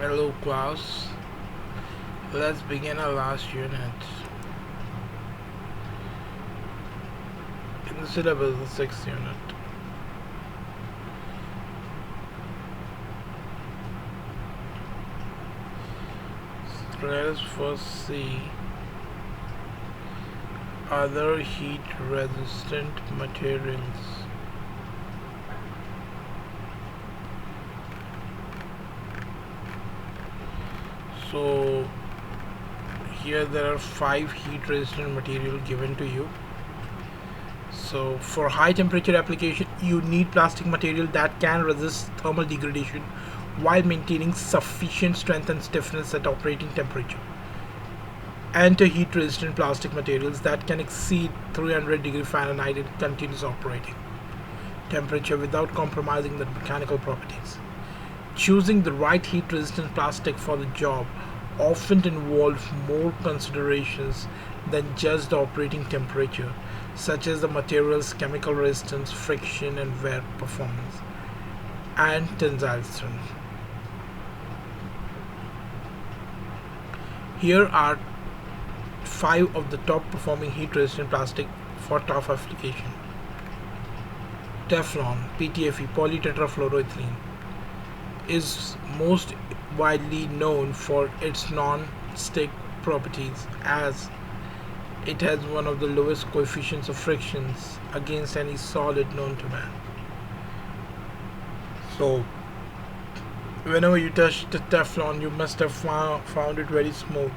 Hello class, let's begin our last unit. In the syllabus, the 6th unit. So let us first see other heat resistant materials. So here there are 5 heat resistant material given to you. So for high temperature application, you need plastic material that can resist thermal degradation while maintaining sufficient strength and stiffness at operating temperature. Enter heat resistant plastic materials that can exceed 300 degree Fahrenheit in continuous operating temperature without compromising the mechanical properties. Choosing the right heat resistant plastic for the job often involves more considerations than just the operating temperature, such as the material's chemical resistance, friction and wear performance, and tensile strength. Here are 5 of the top performing heat resistant plastic for tough application. Teflon, PTFE, polytetrafluoroethylene, is most widely known for its non-stick properties, as it has one of the lowest coefficients of frictions against any solid known to man. So whenever you touch the Teflon, you must have found it very smooth,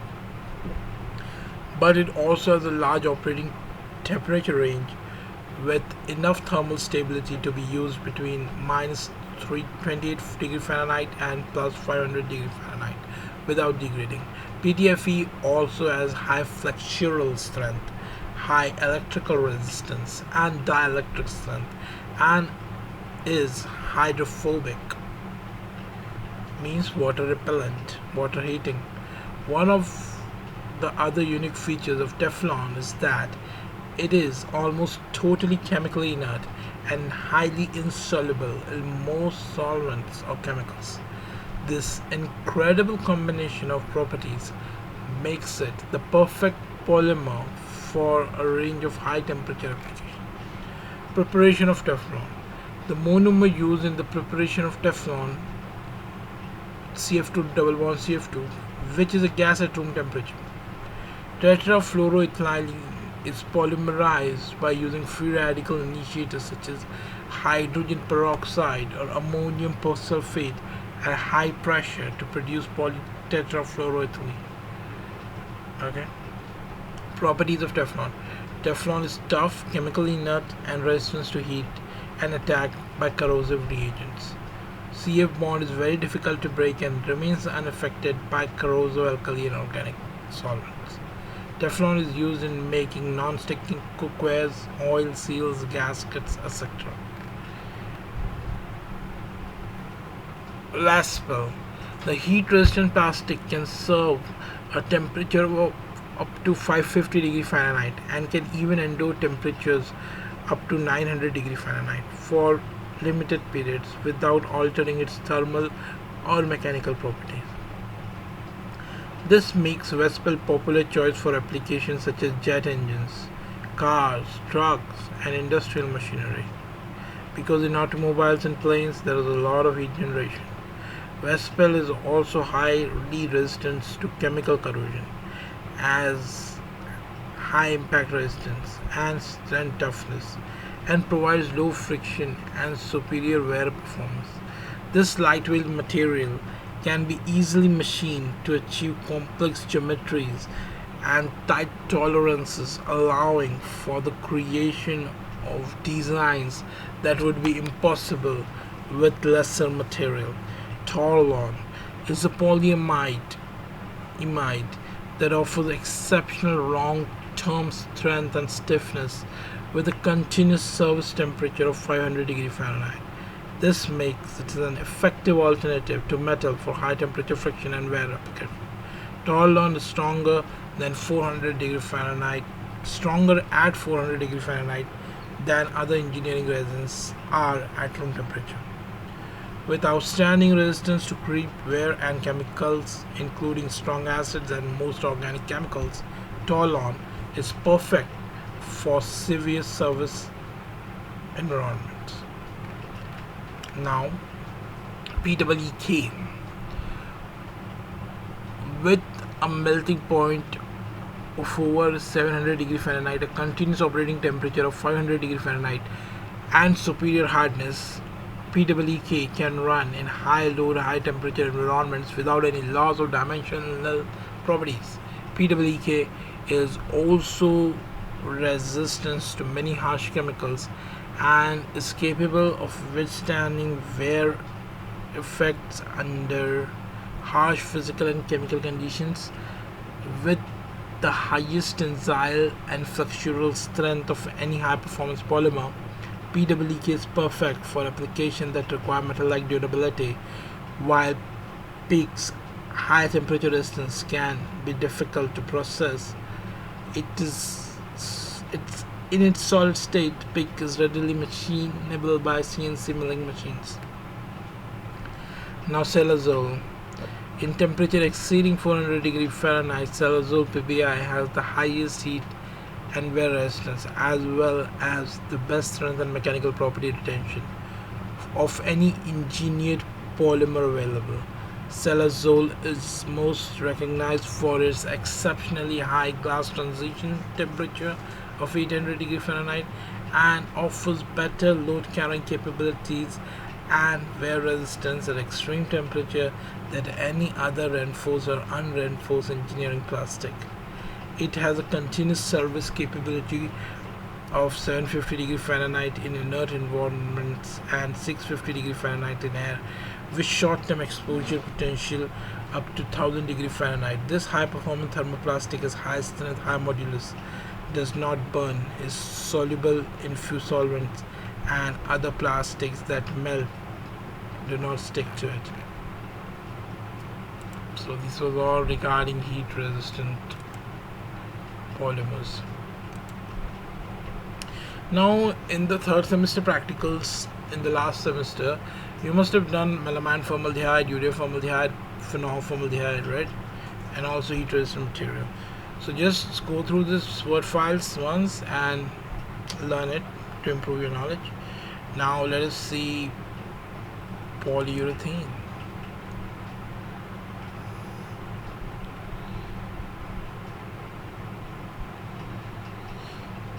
but it also has a large operating temperature range with enough thermal stability to be used between minus 328 degree Fahrenheit and plus 500 degree Fahrenheit without degrading. PTFE also has high flexural strength, high electrical resistance and dielectric strength, and is hydrophobic, means water repellent, water heating. One of the other unique features of Teflon is that it is almost totally chemically inert and highly insoluble in most solvents or chemicals. This incredible combination of properties makes it the perfect polymer for a range of high temperature applications. Preparation of Teflon. The monomer used in the preparation of Teflon, CF2 double bond CF2, which is a gas at room temperature. Tetrafluoroethylene is polymerized by using free radical initiators such as hydrogen peroxide or ammonium persulfate at high pressure to produce polytetrafluoroethylene. Okay. Properties of Teflon. Teflon is tough, chemically inert, and resistant to heat and attack by corrosive reagents. CF bond is very difficult to break and remains unaffected by corrosive alkali and organic solvents. Teflon is used in making non-sticking cookwares, oil seals, gaskets, etc. Last spell. The heat-resistant plastic can serve a temperature of up to 550 degree Fahrenheit and can even endure temperatures up to 900 degree Fahrenheit for limited periods without altering its thermal or mechanical properties. This makes Vespel popular choice for applications such as jet engines, cars, trucks, and industrial machinery. Because in automobiles and planes there is a lot of heat generation. Vespel is also highly resistant to chemical corrosion, as high impact resistance and strength toughness, and provides low friction and superior wear performance. This lightweight material can be easily machined to achieve complex geometries and tight tolerances, allowing for the creation of designs that would be impossible with lesser material. Tolon is a polyamide that offers exceptional long-term strength and stiffness with a continuous service temperature of 500 degree Fahrenheit. This makes it an effective alternative to metal for high temperature friction and wear application. Tolon is stronger at 400 degree Fahrenheit than other engineering resins are at room temperature. with outstanding resistance to creep, wear, and chemicals, including strong acids and most organic chemicals. Tolon is perfect for severe service environments. Now, PEEK, with a melting point of over 700 degree Fahrenheit, a continuous operating temperature of 500 degree Fahrenheit, and superior hardness, PEEK can run in high load, high temperature environments without any loss of dimensional properties. PEEK is also resistant to many harsh chemicals and is capable of withstanding wear effects under harsh physical and chemical conditions. With the highest tensile and flexural strength of any high performance polymer, PEEK is perfect for applications that require metal-like durability, while PEEK's high temperature resistance can be difficult to process. It's in its solid state. PEEK is readily machinable by CNC milling machines. Now, Cellazole. In temperature exceeding 400 degree Fahrenheit, Cellazole PBI has the highest heat and wear resistance, as well as the best strength and mechanical property retention of any engineered polymer available. Cellazole is most recognized for its exceptionally high glass transition temperature of 800 degree Fahrenheit and offers better load carrying capabilities and wear resistance at extreme temperature than any other reinforced or unreinforced engineering plastic. It has a continuous service capability of 750 degree Fahrenheit in inert environments and 650 degree Fahrenheit in air, with short-term exposure potential up to 1000 degree Fahrenheit. This high-performance thermoplastic is high strength, high modulus, does not burn, is soluble in few solvents, and other plastics that melt do not stick to it. So this was all regarding heat resistant polymers. Now, in the third semester practicals in the last semester, you must have done melamine formaldehyde, urea formaldehyde, phenol formaldehyde, right? And also heat resistant material. So just go through this word files once and learn it to improve your knowledge. Now let us see polyurethane.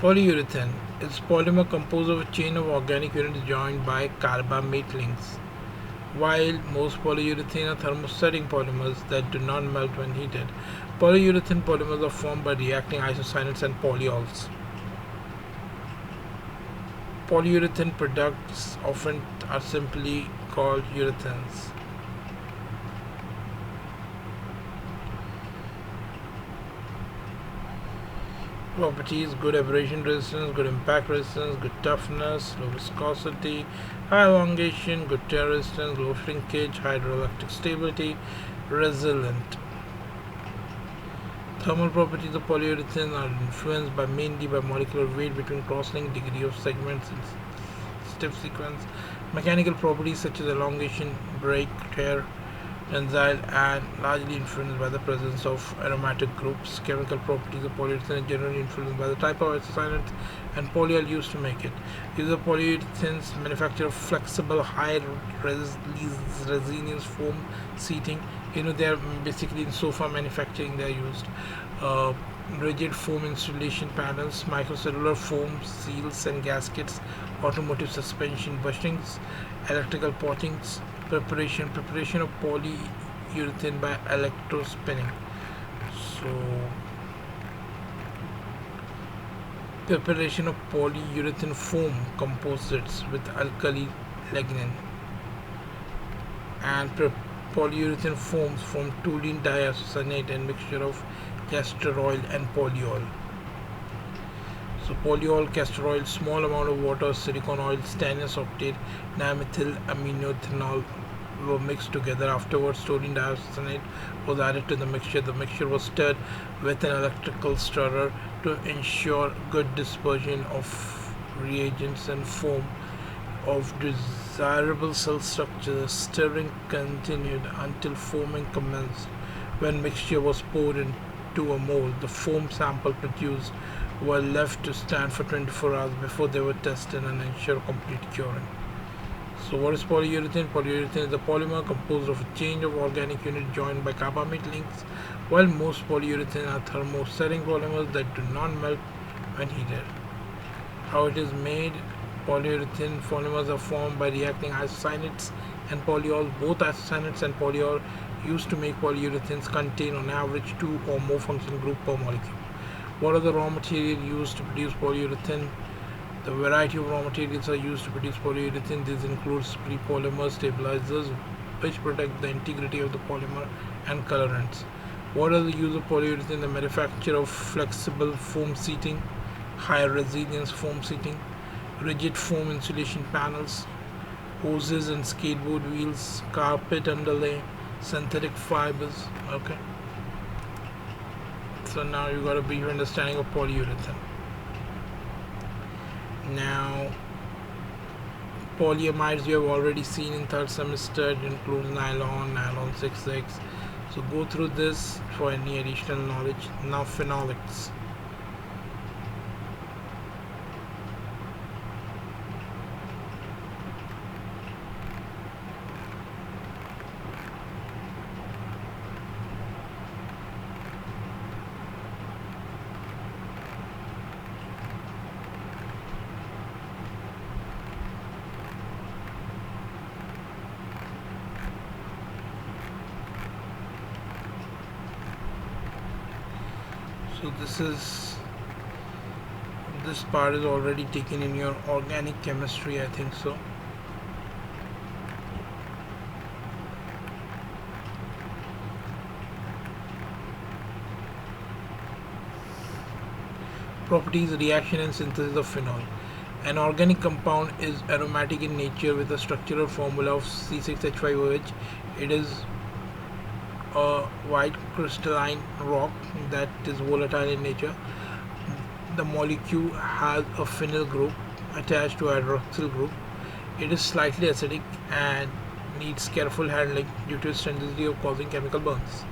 Polyurethane is polymer composed of a chain of organic units joined by carbamate links. While most polyurethane are thermosetting polymers that do not melt when heated, polyurethane polymers are formed by reacting isocyanates and polyols. Polyurethane products often are simply called urethanes. Properties: good abrasion resistance, good impact resistance, good toughness, low viscosity, high elongation, good tear resistance, low shrinkage, hydroelectric stability, resilient. Thermal properties of polyurethane are influenced mainly by molecular weight between cross-link, degree of segments in stiff sequence, mechanical properties such as elongation, break, tear, tensile, and largely influenced by the presence of aromatic groups. Chemical properties of polyurethane are generally influenced by the type of isocyanates and polyol used to make it. Use of polyurethanes manufacture flexible, high resilience foam seating. They are basically in sofa manufacturing. They are used. Rigid foam insulation panels, microcellular foam seals and gaskets, automotive suspension bushings, electrical pottings. Preparation of polyurethane by electrospinning. So preparation of polyurethane foam composites with alkali lignin, and polyurethane foams from toluene diisocyanate and mixture of castor oil and polyol. So polyol, castor oil, small amount of water, silicone oil, stannous octane, dimethyl aminoethanol were mixed together. Afterwards, toluene diisocyanate was added to the mixture. The mixture was stirred with an electrical stirrer to ensure good dispersion of reagents and foam of desirable cell structures. Stirring continued until foaming commenced. When mixture was poured into a mold, the foam sample produced were left to stand for 24 hours before they were tested and ensure complete curing. So what is polyurethane? Polyurethane is a polymer composed of a chain of organic units joined by carbamide links, while most polyurethane are thermosetting polymers that do not melt when heated. How it is made? Polyurethane polymers are formed by reacting isocyanates and polyols. Both isocyanates and polyol used to make polyurethanes contain on average 2 or more functional groups per molecule. What are the raw materials used to produce polyurethane? The variety of raw materials are used to produce polyurethane. These include prepolymer stabilizers, which protect the integrity of the polymer, and colorants. What are the use of polyurethane? The manufacture of flexible foam seating, high resilience foam seating, rigid foam insulation panels, hoses and skateboard wheels, carpet underlay, synthetic fibers. Okay. So now you got a brief understanding of polyurethane. Now, polyamides you have already seen in third semester. It includes nylon, nylon 6,6. So go through this for any additional knowledge. Now phenolics. So this part is already taken in your organic chemistry, I think so. Properties, reaction and synthesis of phenol. An organic compound is aromatic in nature with a structural formula of C6H5OH. It is a white crystalline rock that is volatile in nature. The molecule has a phenyl group attached to a hydroxyl group. It is slightly acidic and needs careful handling due to its tendency of causing chemical burns.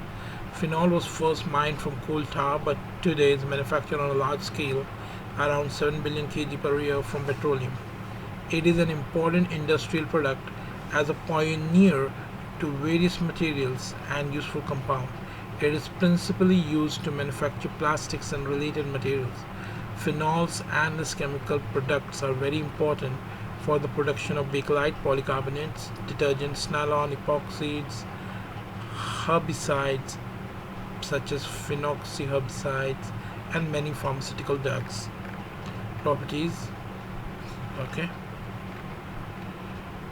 Phenol was first mined from coal tar, but today is manufactured on a large scale, around 7 billion kg per year from petroleum. It is an important industrial product as a pioneer to various materials and useful compounds. It is principally used to manufacture plastics and related materials. Phenols and its chemical products are very important for the production of bakelite, polycarbonates, detergents, nylon, epoxies, herbicides such as phenoxyherbicides, and many pharmaceutical drugs. Properties. Okay.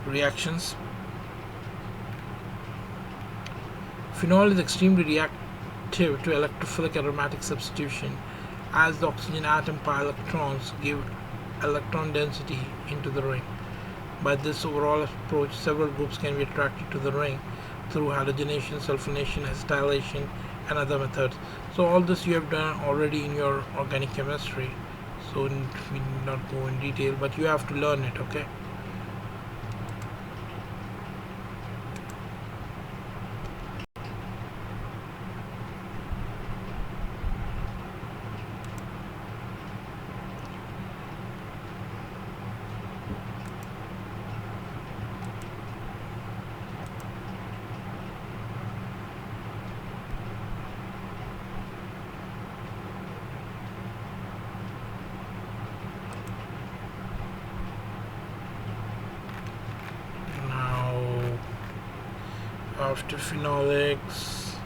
Reactions. Phenol is extremely reactive to electrophilic aromatic substitution, as the oxygen atom pi electrons give electron density into the ring. By this overall approach, several groups can be attracted to the ring through halogenation, sulfonation, acetylation, and other methods. So all this you have done already in your organic chemistry, so we need not go in detail, but you have to learn it. Okay. After phenolics,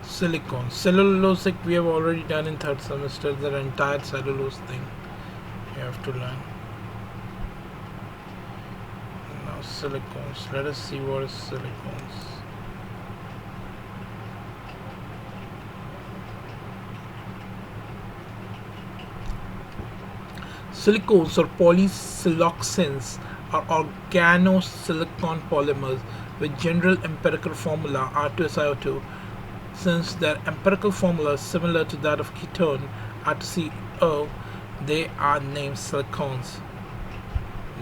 silicon. Cellulosic we have already done in third semester, the entire cellulose thing you have to learn. Now silicones, let us see what is silicones. Silicones or polysiloxanes are organosilicon polymers with general empirical formula R2SiO2. Since their empirical formula is similar to that of ketone R2CO, they are named silicones.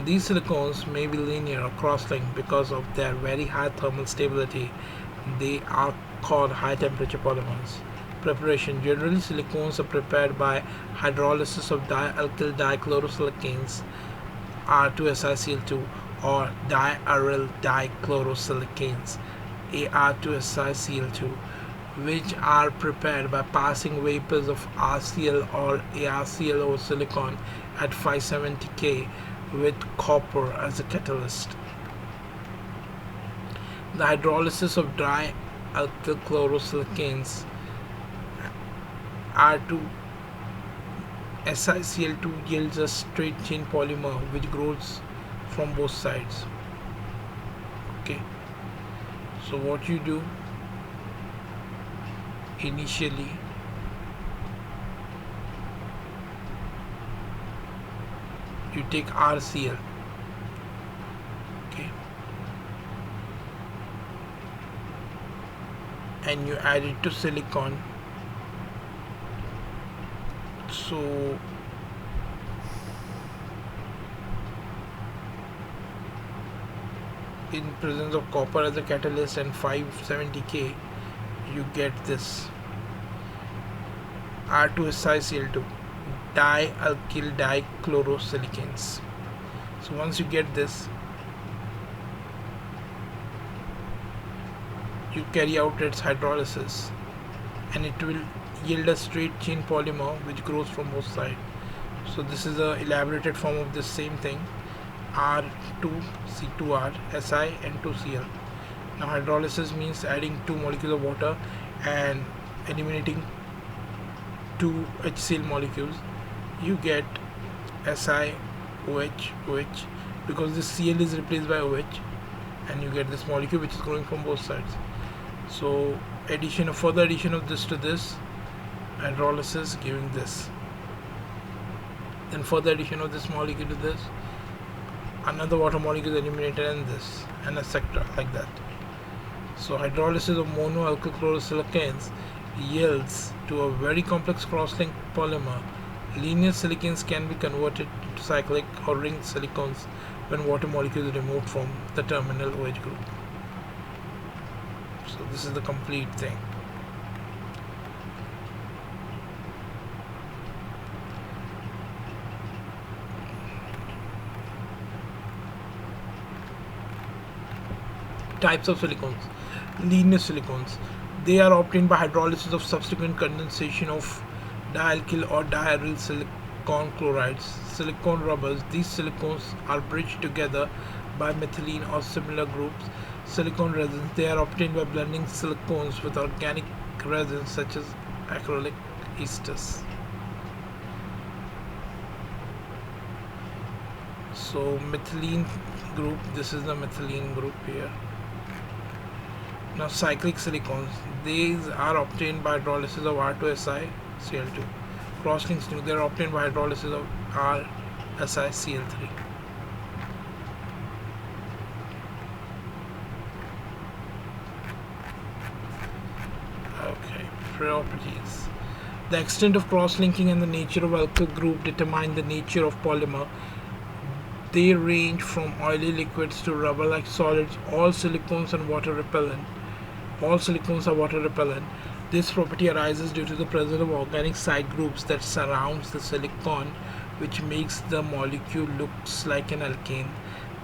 These silicones may be linear or cross-linked because of their very high thermal stability. They are called high-temperature polymers. Preparation. Generally, silicones are prepared by hydrolysis of dialkyl dichlorosilicanes R2SiCl2 or diaryl dichlorosilicanes AR2SiCl2, which are prepared by passing vapors of RCl or ArCl over silicon at 570 K with copper as a catalyst. The hydrolysis of dialkyl chlorosilicanes R2SiCl2 yields a straight chain polymer which grows from both sides. Okay, so what you do initially, you take RCl, okay, and you add it to silicon. So in presence of copper as a catalyst and 570 K, you get this R2SiCl2 dialkyl dichlorosilicans. So once you get this, you carry out its hydrolysis and it will yield a straight chain polymer which grows from both sides. So this is a elaborated form of this same thing, R2C2R Si and 2Cl. Now hydrolysis means adding 2 molecules of water and eliminating 2 HCl molecules. You get SiOH, OH, because this Cl is replaced by OH, and you get this molecule which is growing from both sides. So further addition of this to this, hydrolysis giving this, then further addition of this molecule to this, another water molecule is eliminated, and this, and etc. like that. So hydrolysis of monoalkyl chlorosilicans yields to a very complex cross-linked polymer. Linear silicanes can be converted to cyclic or ringed silicones when water molecule is removed from the terminal OH group. So this is the complete thing. Types of silicones. Linear silicones. They are obtained by hydrolysis of subsequent condensation of dialkyl or diaryl silicon chlorides, silicon rubbers. These silicones are bridged together by methylene or similar groups. Silicon resins. They are obtained by blending silicones with organic resins such as acrylic esters. So methylene group, this is the methylene group here. Now cyclic silicones, these are obtained by hydrolysis of R2SiCl2. Crosslinks, they are obtained by hydrolysis of RSiCl3. Okay, properties. The extent of cross-linking and the nature of alkyl group determine the nature of polymer. They range from oily liquids to rubber-like solids. All silicones are water repellent. This property arises due to the presence of organic side groups that surrounds the silicon, which makes the molecule looks like an alkane.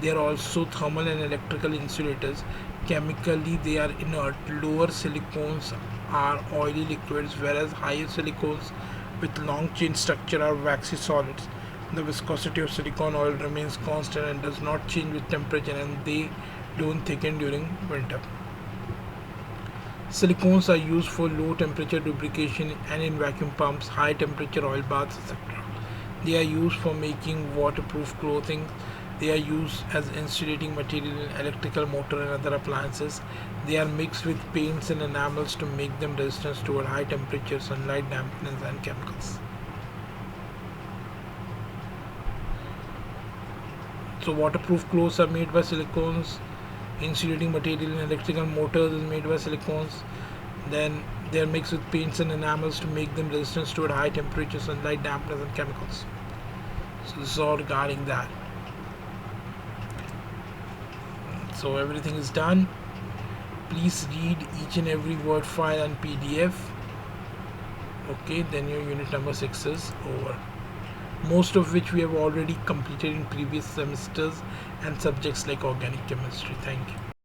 They are also thermal and electrical insulators. Chemically, they are inert. Lower silicones are oily liquids, whereas higher silicones with long chain structure are waxy solids. The viscosity of silicon oil remains constant and does not change with temperature, and they don't thicken during winter. Silicones are used for low temperature lubrication and in vacuum pumps, high temperature oil baths, etc. They are used for making waterproof clothing. They are used as insulating material in electrical motor and other appliances. They are mixed with paints and enamels to make them resistant toward high temperature, sunlight, dampness, and chemicals. So waterproof clothes are made by silicones. Insulating material in electrical motors is made by silicones. Then they are mixed with paints and enamels to make them resistant to high temperatures, sunlight, dampness, and chemicals. So this is all regarding that. So everything is done. Please read each and every word file and PDF. Okay, then your unit number 6 is over, most of which we have already completed in previous semesters and subjects like organic chemistry. Thank you.